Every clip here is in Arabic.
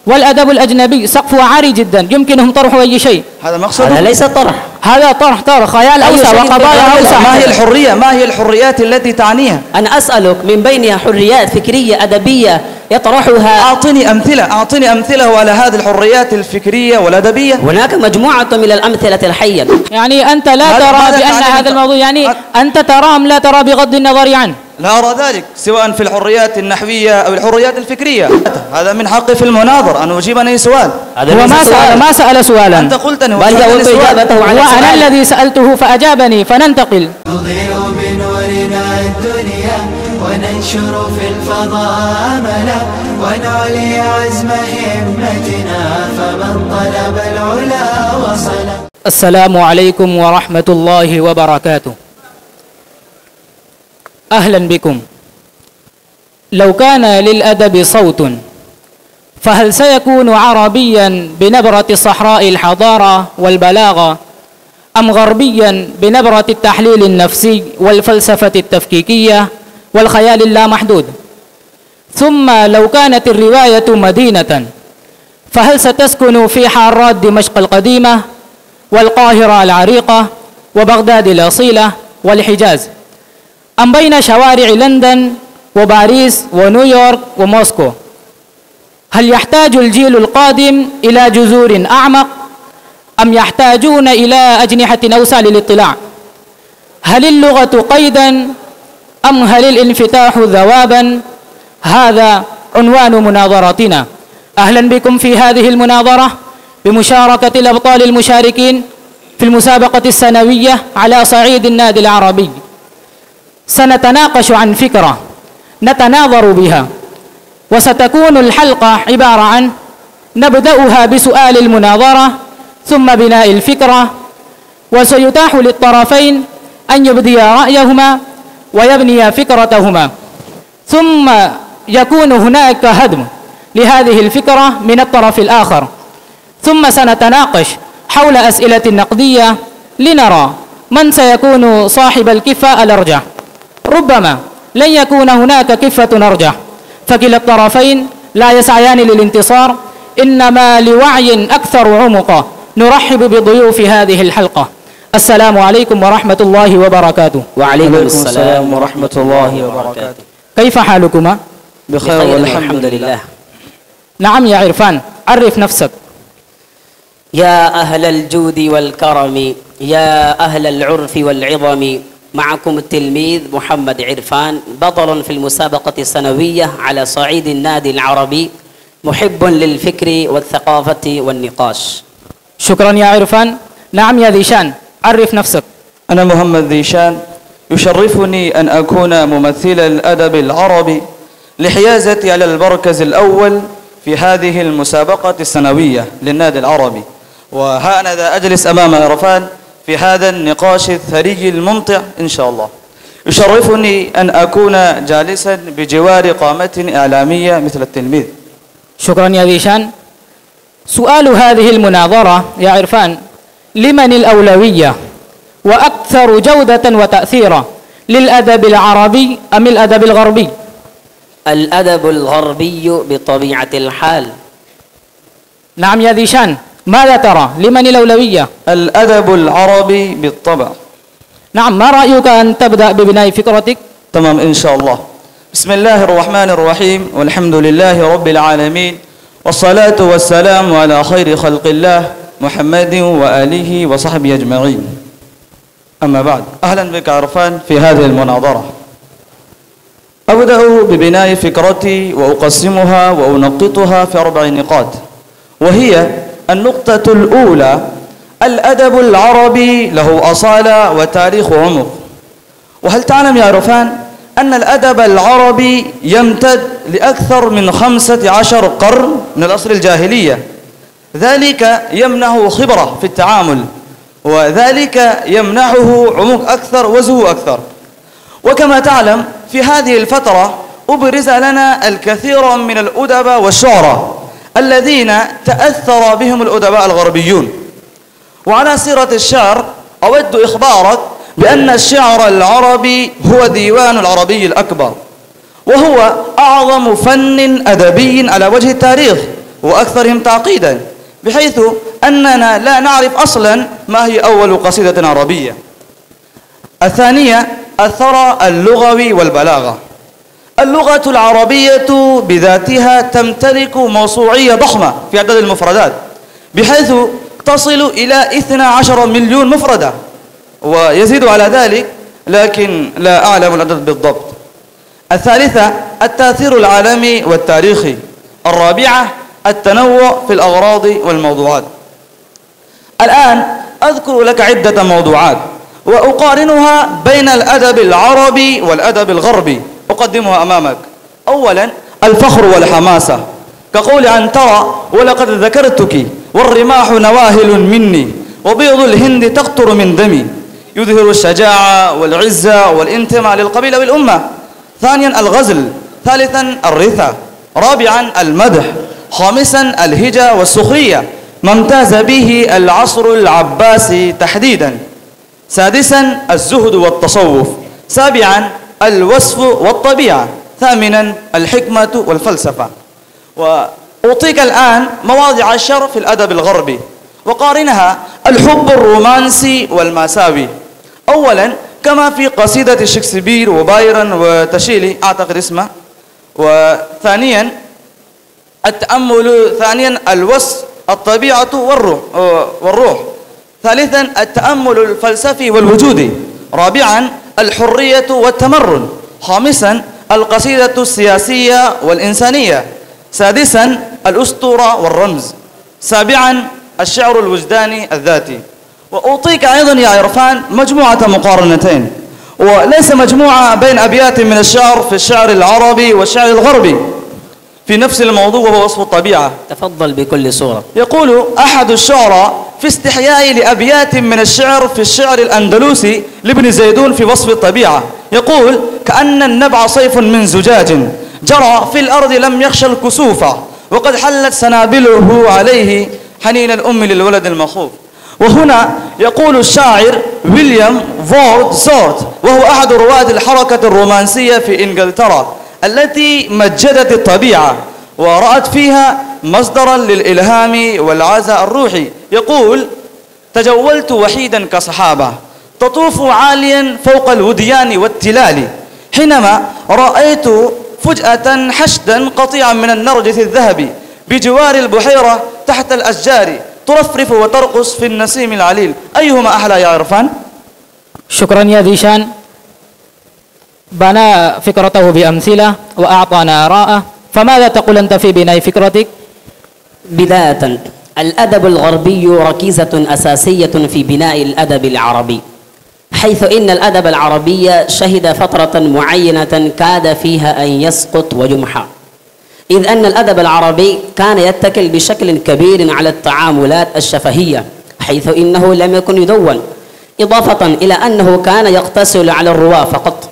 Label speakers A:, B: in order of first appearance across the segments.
A: والأدب الأجنبي سقفه عالي جدا، يمكنهم طرح أي شيء.
B: هذا مقصد؟
C: هذا ليس طرح،
A: هذا طرح خيال أوسع وقضايا أوسع.
B: ما هي الحرية؟ ما هي الحريات التي تعنيها؟
C: أنا أسألك من بينها حريات فكرية أدبية يطرحها.
B: أعطني أمثلة على هذه الحريات الفكرية والأدبية.
C: هناك مجموعة من الأمثلة الحية.
A: يعني أنت لا ترى بأن هذا الموضوع، يعني أنت ترى أم لا ترى بغض النظر عنه؟
B: لا أرى ذلك، سواء في الحريات النحوية أو الحريات الفكرية. هذا من حقي في المناظر أن أجيب عن أي سؤال.
A: هو ما سأل سؤالا،
B: أنت قلتني
C: بل جاوبت إجابته على سؤال.
A: وأنا الذي سألته فأجابني. فننتقل.
D: نضيء بنورنا الدنيا وننشر في الفضاء أملا ونعلي عزم همتنا فمن طلب العلا وصل.
A: السلام عليكم ورحمة الله وبركاته. أهلا بكم. لو كان للأدب صوت فهل سيكون عربيا بنبرة صحراء الحضارة والبلاغة، أم غربيا بنبرة التحليل النفسي والفلسفة التفكيكية والخيال اللامحدود؟ ثم لو كانت الرواية مدينة فهل ستسكن في حارات دمشق القديمة والقاهرة العريقة وبغداد الأصيلة والحجاز، أم بين شوارع لندن وباريس ونيويورك وموسكو؟ هل يحتاج الجيل القادم إلى جذور أعمق، أم يحتاجون إلى أجنحة أوسع للاطلاع؟ هل اللغة قيدا، أم هل الانفتاح ذوابا؟ هذا عنوان مناظرتنا. أهلا بكم في هذه المناظرة بمشاركة الأبطال المشاركين في المسابقة السنوية على صعيد النادي العربي. سنتناقش عن فكرة نتناظر بها، وستكون الحلقة عبارة عن نبدأها بسؤال المناظرة ثم بناء الفكرة، وسيتاح للطرفين أن يبديا رأيهما ويبنيا فكرتهما، ثم يكون هناك هدم لهذه الفكرة من الطرف الآخر، ثم سنتناقش حول أسئلة نقدية لنرى من سيكون صاحب الكفة الأرجح. ربما لن يكون هناك كفة أرجح، فكلا الطرفين لا يسعيان للانتصار، إنما لوعي أكثر عمقا. نرحب بضيوف هذه الحلقة. السلام عليكم ورحمة الله وبركاته.
C: وعليكم السلام ورحمة الله وبركاته.
A: كيف حالكما؟
C: بخير والحمد لله.
A: نعم يا عرفان، عرف نفسك.
C: يا أهل الجود والكرم، يا أهل العرف والعظم، معكم التلميذ محمد عرفان، بطل في المسابقة السنوية على صعيد النادي العربي، محب للفكر والثقافة والنقاش.
A: شكرا يا عرفان. نعم يا ذيشان، عرف نفسك.
B: أنا محمد ذيشان، يشرفني أن أكون ممثل الأدب العربي لحيازتي على المركز الأول في هذه المسابقة السنوية للنادي العربي. وها أنا ذا أجلس أمام عرفان في هذا النقاش الثري الممتع إن شاء الله. يشرفني أن أكون جالسا بجوار قامة إعلامية مثل التلميذ.
A: شكرا يا ذيشان. سؤال هذه المناظرة يا عرفان: لمن الأولوية وأكثر جودة وتأثيرا، للأدب العربي أم الأدب الغربي؟
C: الأدب الغربي بطبيعة الحال.
A: نعم يا ذيشان، ماذا ترى؟ لمن الأولوية؟
B: الأدب العربي بالطبع.
A: نعم، ما رأيك أن تبدأ ببناء فكرتك؟
B: تمام إن شاء الله. بسم الله الرحمن الرحيم، والحمد لله رب العالمين، والصلاة والسلام على خير خلق الله محمد وآله وصحبه أجمعين. أما بعد، أهلا بك عرفان في هذه المناظرة. أبدأ ببناء فكرتي وأقسمها وأنقطها في 4 نقاط، وهي: النقطة الأولى: الأدب العربي له أصالة وتاريخ وعمق. وهل تعلم يا عرفان أن الأدب العربي يمتد لأكثر من 15 قرن من العصر الجاهلية؟ ذلك يمنحه خبرة في التعامل، وذلك يمنحه عمق أكثر وزهو أكثر. وكما تعلم في هذه الفترة أبرز لنا الكثير من الأدباء والشعراء الذين تأثر بهم الأدباء الغربيون. وعلى سيرة الشعر أود إخبارك بأن الشعر العربي هو ديوان العربي الأكبر، وهو أعظم فن أدبي على وجه التاريخ، وأكثرهم تعقيدا، بحيث أننا لا نعرف أصلا ما هي أول قصيدة عربية. الثانية الثرى اللغوي والبلاغة. اللغة العربية بذاتها تمتلك موسوعية ضخمة في عدد المفردات، بحيث تصل إلى 12 مليون مفردة ويزيد على ذلك، لكن لا أعلم العدد بالضبط. الثالثة التأثير العالمي والتاريخي. الرابعة التنوع في الأغراض والموضوعات. الآن أذكر لك عدة موضوعات وأقارنها بين الأدب العربي والأدب الغربي، أقدمها أمامك. أولا الفخر والحماسة، كقول عنترة: ولقد ذكرتك والرماح نواهل مني وبيض الهند تقطر من دمي، يظهر الشجاعة والعزة والانتماء للقبيلة والأمة. ثانيا الغزل. ثالثا الرثا. رابعا المدح. خامسا الهجة والسخرية، ما امتاز به العصر العباسي تحديدا. سادسا الزهد والتصوف. سابعا الوصف والطبيعة. ثامنا الحكمة والفلسفة. وأعطيك الآن مواضع الشر في الأدب الغربي وقارنها: الحب الرومانسي والماساوي. أولا كما في قصيدة شكسبير وبايرن وتشيلي أعتقد اسمه. وثانيا التأمل. ثانيا الوصف، الطبيعة والروح. ثالثا التأمل الفلسفي والوجودي. رابعا الحرية والتمرن. خامسا القصيدة السياسية والإنسانية. سادسا الأسطورة والرمز. سابعا الشعر الوجداني الذاتي. وأعطيك أيضا يا عرفان مجموعة مقارنتين، وليس مجموعة بين أبيات من الشعر في الشعر العربي والشعر الغربي في نفس الموضوع، وهو وصف الطبيعة.
C: تفضل بكل صورة.
B: يقول أحد الشعراء في استحياء لأبيات من الشعر في الشعر الأندلسي لابن زيدون في وصف الطبيعة، يقول: كأن النبع صيف من زجاج جرى في الأرض لم يخشى الكسوف، وقد حلت سنابله عليه حنين الأم للولد المخوف. وهنا يقول الشاعر ويليام وورد زورت، وهو أحد رواد الحركة الرومانسية في إنجلترا التي مجدت الطبيعة ورأت فيها مصدرا للإلهام والعزاء الروحي، يقول: تجولت وحيدا كصحابة تطوف عاليا فوق الوديان والتلال، حينما رأيت فجأة حشدا قطيعا من النرجس الذهبي بجوار البحيرة تحت الأشجار ترفرف وترقص في النسيم العليل. أيهما أحلى يا عرفان؟
A: شكرا يا ذيشان. بنى فكرته بأمثلة وأعطانا آراءه، فماذا تقول أنت في بناء فكرتك؟
C: بداية، الأدب الغربي ركيزة أساسية في بناء الأدب العربي، حيث إن الأدب العربي شهد فترة معينة كاد فيها أن يسقط ويمحى، إذ أن الأدب العربي كان يتكل بشكل كبير على التعاملات الشفهية، حيث إنه لم يكن يدون، إضافة إلى أنه كان يقتصر على الرواة فقط،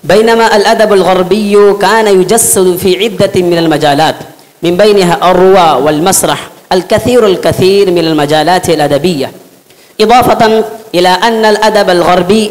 C: بينما الأدب الغربي كان يجسد في عدة من المجالات، من بينها الرواة والمسرح، الكثير من المجالات الأدبية، إضافة إلى أن الأدب الغربي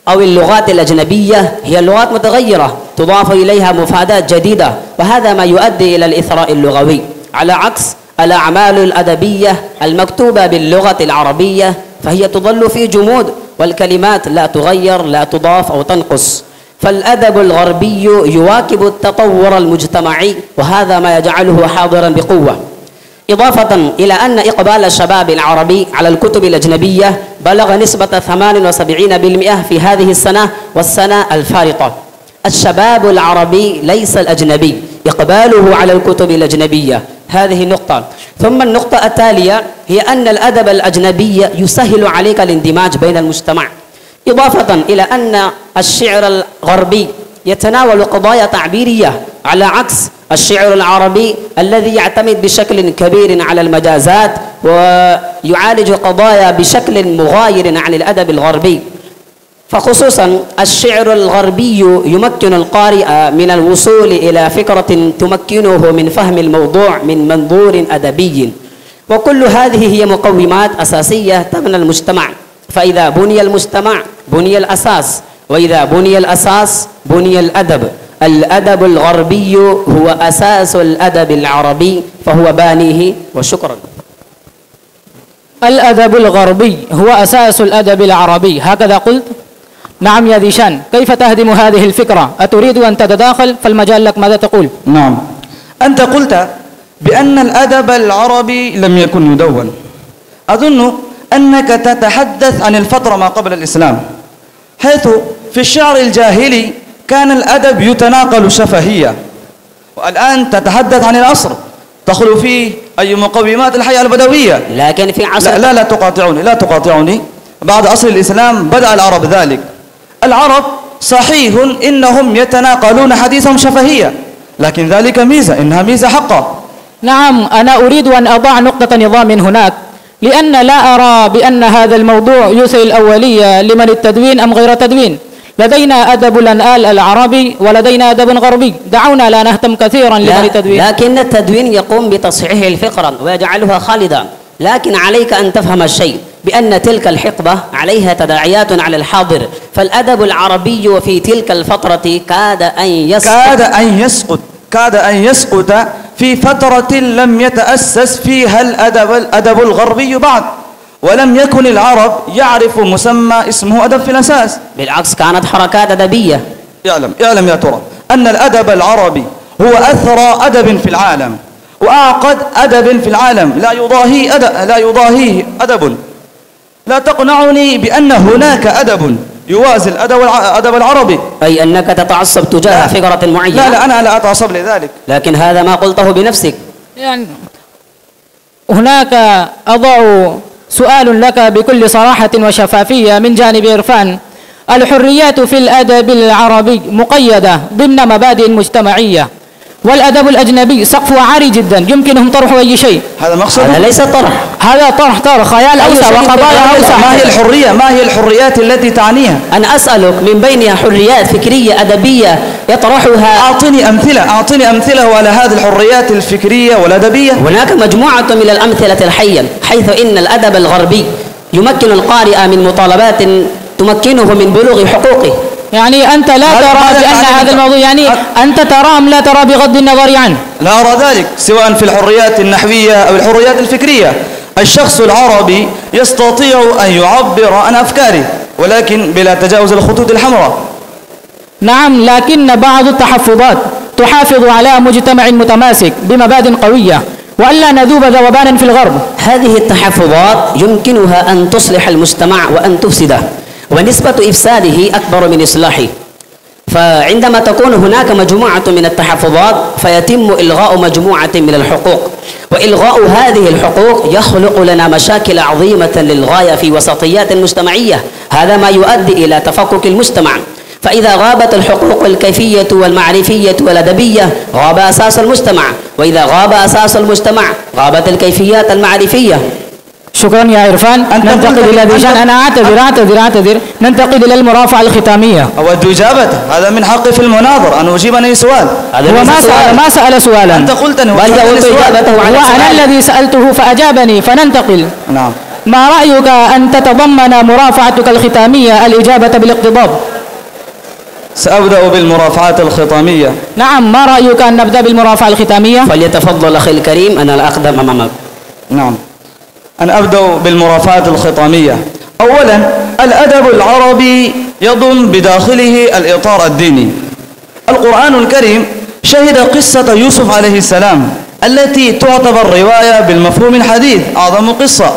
C: أو اللغات الأجنبية هي لغات متغيرة تضاف إليها مفردات جديدة، وهذا ما يؤدي إلى الإثراء اللغوي، على عكس الأعمال الأدبية المكتوبة باللغة العربية فهي تظل في جمود، والكلمات لا تغير لا تضاف أو تنقص. فالأدب الغربي يواكب التطور المجتمعي، وهذا ما يجعله حاضرا بقوة، إضافة إلى أن إقبال الشباب العربي على الكتب الأجنبية بلغ نسبة 78% في هذه السنة والسنة الفارطة. الشباب العربي ليس الأجنبي، إقباله على الكتب الأجنبية، هذه نقطة. ثم النقطة التالية هي أن الأدب الأجنبي يسهل عليك الاندماج بين المجتمع، إضافة إلى أن الشعر الغربي يتناول قضايا تعبيرية، على عكس الشعر العربي الذي يعتمد بشكل كبير على المجازات ويعالج قضايا بشكل مغاير عن الأدب الغربي. فخصوصا الشعر الغربي يمكن القارئ من الوصول إلى فكرة تمكنه من فهم الموضوع من منظور أدبي، وكل هذه هي مقومات أساسية تبني المجتمع، فإذا بني المجتمع بني الأساس، وإذا بني الأساس بني الأدب. الأدب الغربي هو أساس الأدب العربي فهو بانيه. وشكرا.
A: الأدب الغربي هو أساس الأدب العربي، هكذا قلت؟ نعم يا ذيشان، كيف تهدم هذه الفكرة؟ أتريد أن تتداخل؟ فالمجال لك، ماذا تقول؟
B: نعم، أنت قلت بأن الأدب العربي لم يكن يدون. أظن أنك تتحدث عن الفترة ما قبل الإسلام، حيث في الشعر الجاهلي كان الأدب يتناقل شفهية، والآن تتحدث عن العصر تخلو فيه أي مقومات الحياة البدوية.
C: لكن في عصر
B: لا تقاطعني. بعد عصر الإسلام بدأ العرب ذلك. العرب صحيح إنهم يتناقلون حديثهم شفهية، لكن ذلك ميزة، إنها ميزة حقا.
A: نعم، أنا أريد أن أضع نقطة نظام هناك، لأن لا أرى بأن هذا الموضوع يثري الأولية لمن التدوين أم غير تدوين. لدينا أدب الأنآل العربي ولدينا أدب غربي، دعونا لا نهتم كثيرا لمن التدوين.
C: لكن التدوين يقوم بتصحيح الفكرة ويجعلها خالدة، لكن عليك أن تفهم الشيء بأن تلك الحقبة عليها تداعيات على الحاضر، فالأدب العربي في تلك الفترة
B: كاد أن يسقط في فترة لم يتأسس فيها الأدب الغربي بعد، ولم يكن العرب يعرفوا مسمى اسمه أدب في الأساس.
C: بالعكس، كانت حركات أدبية.
B: اعلم يا ترى أن الأدب العربي هو أثرى أدب في العالم وأعقد أدب في العالم، لا يضاهيه أدب. لا تقنعني بأن هناك أدب يوازي الأدب العربي.
C: أي أنك تتعصب تجاه فكرة معينة.
B: لا أنا لا أتعصب لذلك،
C: لكن هذا ما قلته بنفسك.
A: يعني هناك أضع سؤال لك بكل صراحة وشفافية من جانب عرفان. الحريات في الأدب العربي مقيدة ضمن مبادئ مجتمعية، والأدب الأجنبي سقفه عالي جدا، يمكنهم طرح أي شيء.
B: هذا مقصود؟
C: هذا ليس طرح،
A: هذا طرح خيال أوسع وقضايا أوسع.
B: ما هي الحريات التي تعنيها؟
C: أنا أسألك من بينها حريات فكرية أدبية يطرحها.
B: أعطني أمثلة على هذه الحريات الفكرية والأدبية.
C: هناك مجموعة من الأمثلة الحية، حيث إن الأدب الغربي يمكن القارئ من مطالبات تمكنه من بلوغ حقوقه.
A: يعني أنت لا ترى بأن هذا الموضوع، يعني أنت ترى أم لا ترى بغض النظر عنه؟
B: لا أرى ذلك، سواء في الحريات النحوية أو الحريات الفكرية. الشخص العربي يستطيع أن يعبر عن أفكاره، ولكن بلا تجاوز الخطوط الحمراء.
A: نعم، لكن بعض التحفظات تحافظ على مجتمع متماسك بمبادئ قوية، وألا نذوب ذوبانا في الغرب.
C: هذه التحفظات يمكنها أن تصلح المجتمع وأن تفسده، ونسبة إفساده أكبر من إصلاحه. فعندما تكون هناك مجموعة من التحفظات فيتم إلغاء مجموعة من الحقوق، وإلغاء هذه الحقوق يخلق لنا مشاكل عظيمة للغاية في وسطيات مجتمعية. هذا ما يؤدي إلى تفكك المجتمع. فإذا غابت الحقوق الكيفية والمعرفية والأدبية غاب أساس المجتمع، وإذا غاب أساس المجتمع غابت الكيفيات المعرفية.
A: شكرا يا عرفان. ننتقل إلى ذيشان. أنا أعتذر. ننتقل إلى المرافعة الختامية.
B: أود إجابته، هذا من حقي في المناظر أن أجيب عن أي سؤال.
A: هو ما سأل سؤالا،
B: أنت قلت أنه
A: وأنا الذي سألته فأجابني. فننتقل.
B: نعم.
A: ما رأيك أن تتضمن مرافعتك الختامية الإجابة بالاقتضاب؟
B: سأبدأ بالمرافعات الختامية.
A: نعم، ما رأيك أن نبدأ بالمرافعة الختامية؟
C: فليتفضل أخي الكريم، أنا الأقدم أمامك.
B: نعم، أنا أبدأ بالمرافعات الختامية. أولا، الأدب العربي يضم بداخله الإطار الديني. القرآن الكريم شهد قصة يوسف عليه السلام التي تعتبر رواية بالمفهوم الحديث، أعظم قصة.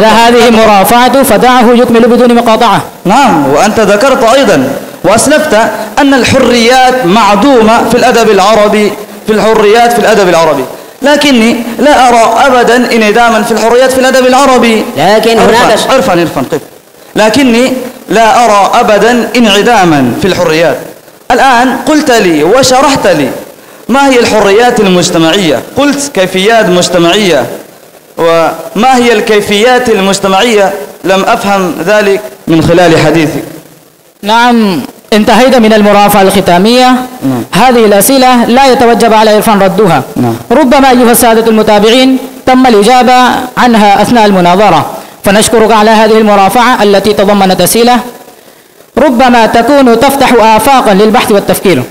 A: هذه مرافعة، فدعه يكمل بدون مقاطعة.
B: نعم، وأنت ذكرت أيضا وأسلفت أن الحريات معدومة في الأدب العربي، لكني لا أرى أبدا انعداما في الحريات في الأدب العربي.
C: لكن هناك
B: عرفان قف. لكني لا أرى أبدا انعداما في الحريات. الآن قلت لي وشرحت لي ما هي الحريات المجتمعية، قلت كيفيات مجتمعية، وما هي الكيفيات المجتمعية لم أفهم ذلك من خلال حديثك.
A: نعم، انتهيت من المرافعة الختامية. هذه الأسئلة لا يتوجب على عرفان ردها. ربما أيها السادة المتابعين تم الإجابة عنها أثناء المناظرة، فنشكرك على هذه المرافعة التي تضمنت أسئلة ربما تكون تفتح آفاقا للبحث والتفكير.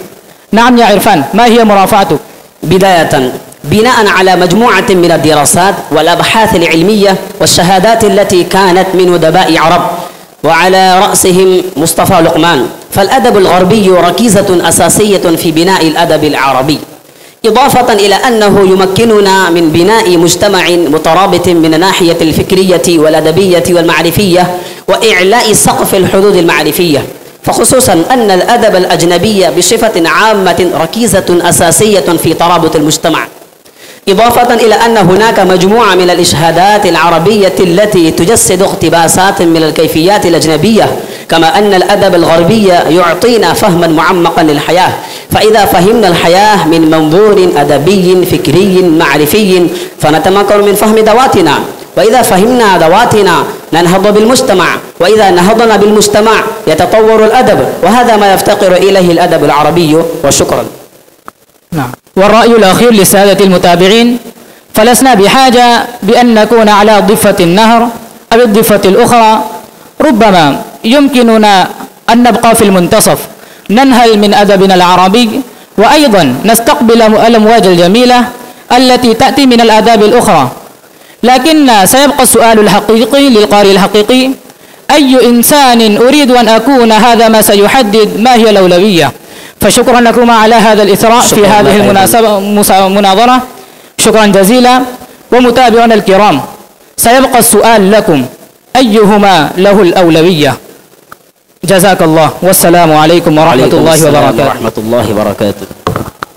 A: نعم يا عرفان، ما هي مرافعتك؟
C: بداية، بناء على مجموعة من الدراسات والأبحاث العلمية والشهادات التي كانت من أدباء عرب وعلى رأسهم مصطفى لقمان، فالأدب الغربي ركيزة أساسية في بناء الأدب العربي، إضافة إلى أنه يمكننا من بناء مجتمع مترابط من الناحية الفكرية والأدبية والمعرفية وإعلاء سقف الحدود المعرفية، فخصوصا أن الأدب الأجنبي بصفة عامة ركيزة أساسية في ترابط المجتمع، إضافة إلى أن هناك مجموعة من الإشهادات العربية التي تجسد اقتباسات من الكيفيات الأجنبية، كما أن الأدب الغربي يعطينا فهما معمقا للحياة، فإذا فهمنا الحياة من منظور أدبي فكري معرفي فنتمكن من فهم ذواتنا، وإذا فهمنا ذواتنا ننهض بالمجتمع، وإذا نهضنا بالمجتمع يتطور الأدب، وهذا ما يفتقر إليه الأدب العربي. وشكرا.
A: نعم. والرأي الأخير للسادة المتابعين، فلسنا بحاجة بأن نكون على ضفة النهر أو الضفة الأخرى، ربما يمكننا أن نبقى في المنتصف، ننهل من أدبنا العربي وأيضا نستقبل الأمواج الجميلة التي تأتي من الآداب الأخرى، لكن سيبقى السؤال الحقيقي للقارئ الحقيقي: أي إنسان أريد أن أكون؟ هذا ما سيحدد ما هي الأولوية. فشكرا لكم على هذا الإثراء في هذه المناظرة، شكرا جزيلا. ومتابعينا الكرام، سيبقى السؤال لكم: أيهما له الأولوية؟ جزاك الله، والسلام عليكم ورحمة الله وبركاته.
C: ورحمة الله وبركاته.